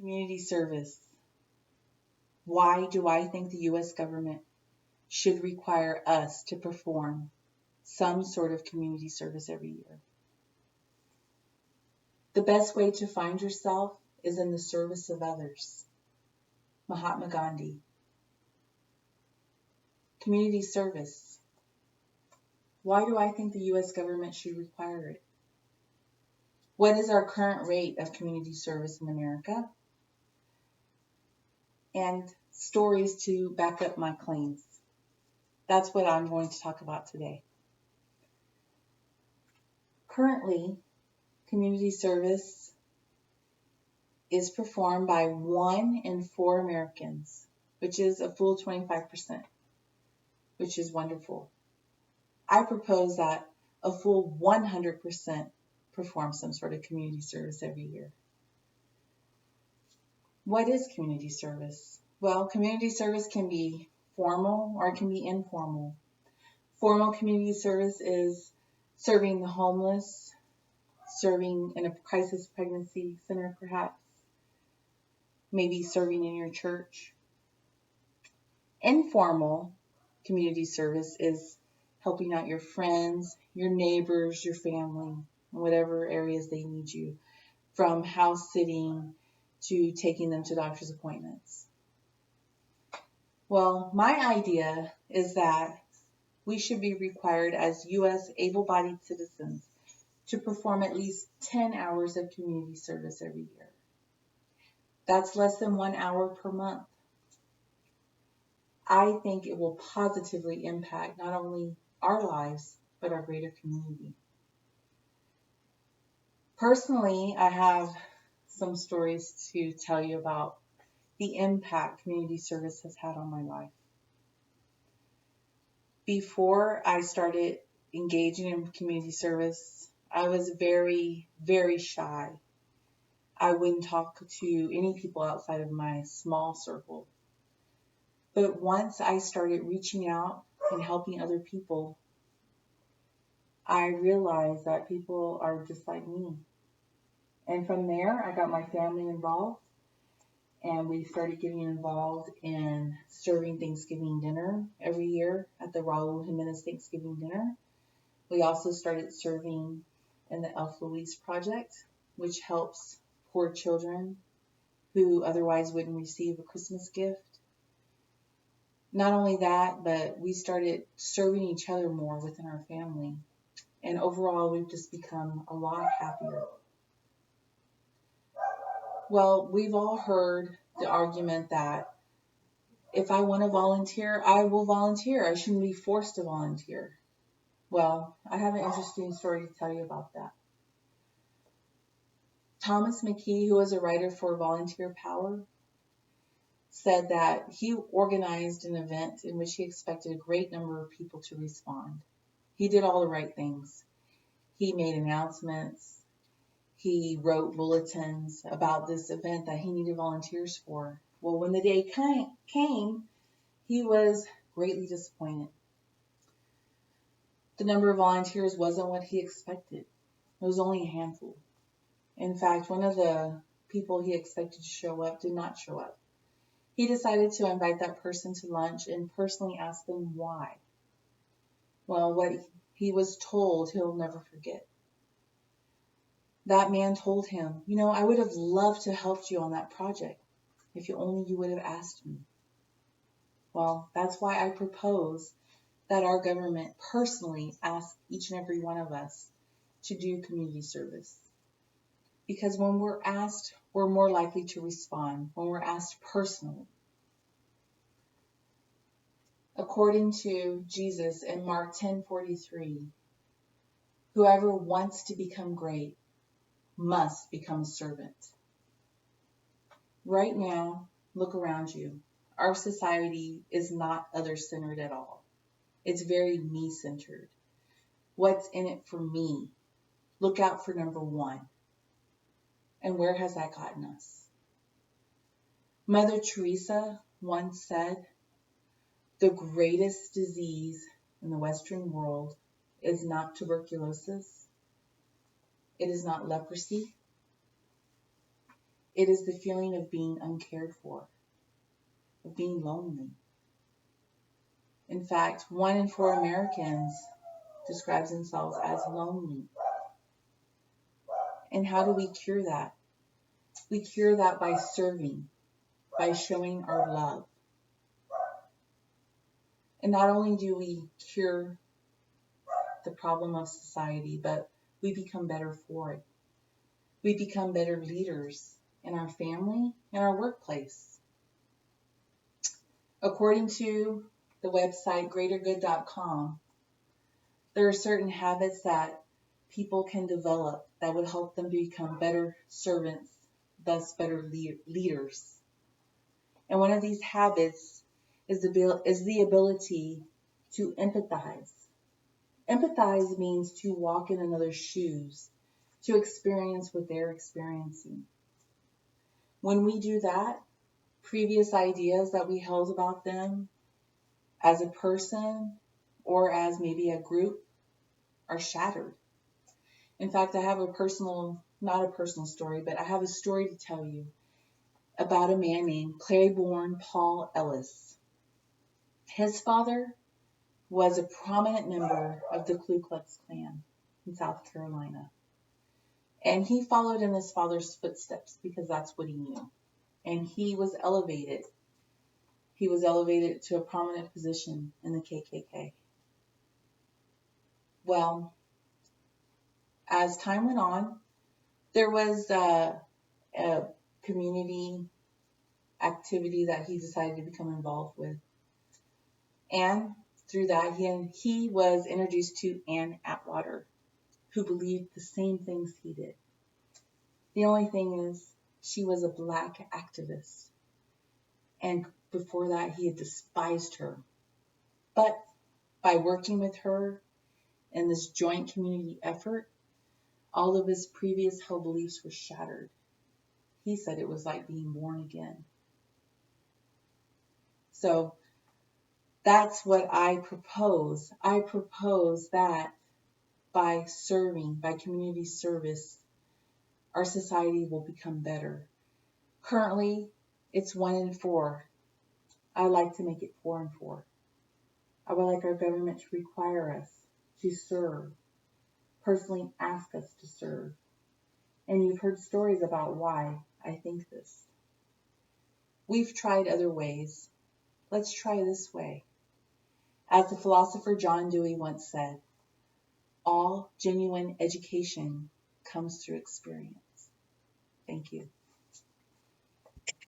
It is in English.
Community service. Why do I think the U.S. government should require us to perform some sort of community service every year? The best way to find yourself is in the service of others. Mahatma Gandhi. Community service. Why do I think the U.S. government should require it? What is our current rate of community service in America? And stories to back up my claims. That's what I'm going to talk about today. Currently, community service is performed by 1 in 4 Americans, which is a full 25%, which is wonderful. I propose that a full 100% perform some sort of community service every year. What is community service? Well, community service can be formal or it can be informal. Formal community service is serving the homeless, serving in a crisis pregnancy center perhaps, maybe serving in your church. Informal community service is helping out your friends, your neighbors, your family, in whatever areas they need you, from house sitting to taking them to doctor's appointments. Well, my idea is that we should be required as U.S. able-bodied citizens to perform at least 10 hours of community service every year. That's less than 1 hour per month. I think it will positively impact not only our lives, but our greater community. Personally, I have some stories to tell you about the impact community service has had on my life. Before I started engaging in community service, I was very, very shy. I wouldn't talk to any people outside of my small circle. But once I started reaching out and helping other people, I realized that people are just like me. And from there, I got my family involved, and we started getting involved in serving Thanksgiving dinner every year at the Raul Jimenez Thanksgiving dinner. We also started serving in the Elf Louise Project, which helps poor children who otherwise wouldn't receive a Christmas gift. Not only that, but we started serving each other more within our family. And overall, we've just become a lot happier. Well, we've all heard the argument that if I want to volunteer, I will volunteer. I shouldn't be forced to volunteer. Well, I have an interesting story to tell you about that. Thomas McKee, who was a writer for Volunteer Power, said that he organized an event in which he expected a great number of people to respond. He did all the right things. He made announcements. He wrote bulletins about this event that he needed volunteers for. Well, when the day came, he was greatly disappointed. The number of volunteers wasn't what he expected. It was only a handful. In fact, one of the people he expected to show up did not show up. He decided to invite that person to lunch and personally ask them why. Well, what he was told, he'll never forget. That man told him, I would have loved to help you on that project if you would have asked me. Well, that's why I propose that our government personally ask each and every one of us to do community service. Because when we're asked, we're more likely to respond when we're asked personally. According to Jesus in Mark 10:43, whoever wants to become great must become a servant. Right now, look around you. Our society is not other-centered at all. It's very me-centered. What's in it for me? Look out for number one. And where has that gotten us? Mother Teresa once said, the greatest disease in the Western world is not tuberculosis. It is not leprosy. It is the feeling of being uncared for, of being lonely. In fact, 1 in 4 Americans describes themselves as lonely. And how do we cure that? We cure that by serving, by showing our love. And not only do we cure the problem of society, but we become better for it. We become better leaders in our family and our workplace. According to the website greatergood.com, there are certain habits that people can develop that would help them become better servants, thus better leaders. And one of these habits is the ability to empathize. Empathize means to walk in another's shoes, to experience what they're experiencing. When we do that, previous ideas that we held about them as a person or as maybe a group are shattered. In fact, I have not a personal story, but I have a story to tell you about a man named Claiborne Paul Ellis. His father was a prominent member of the Ku Klux Klan in South Carolina. And he followed in his father's footsteps because that's what he knew. And he was elevated. He was elevated to a prominent position in the KKK. Well, as time went on, there was a community activity that he decided to become involved with. And through that, he was introduced to Ann Atwater, who believed the same things he did. The only thing is, she was a black activist. And before that, he had despised her. But by working with her in this joint community effort, all of his previous held beliefs were shattered. He said it was like being born again. So that's what I propose. I propose that by serving, by community service, our society will become better. Currently, it's 1 in 4. I'd like to make it 4 in 4. I would like our government to require us to serve, personally ask us to serve. And you've heard stories about why I think this. We've tried other ways. Let's try this way. As the philosopher John Dewey once said, all genuine education comes through experience. Thank you.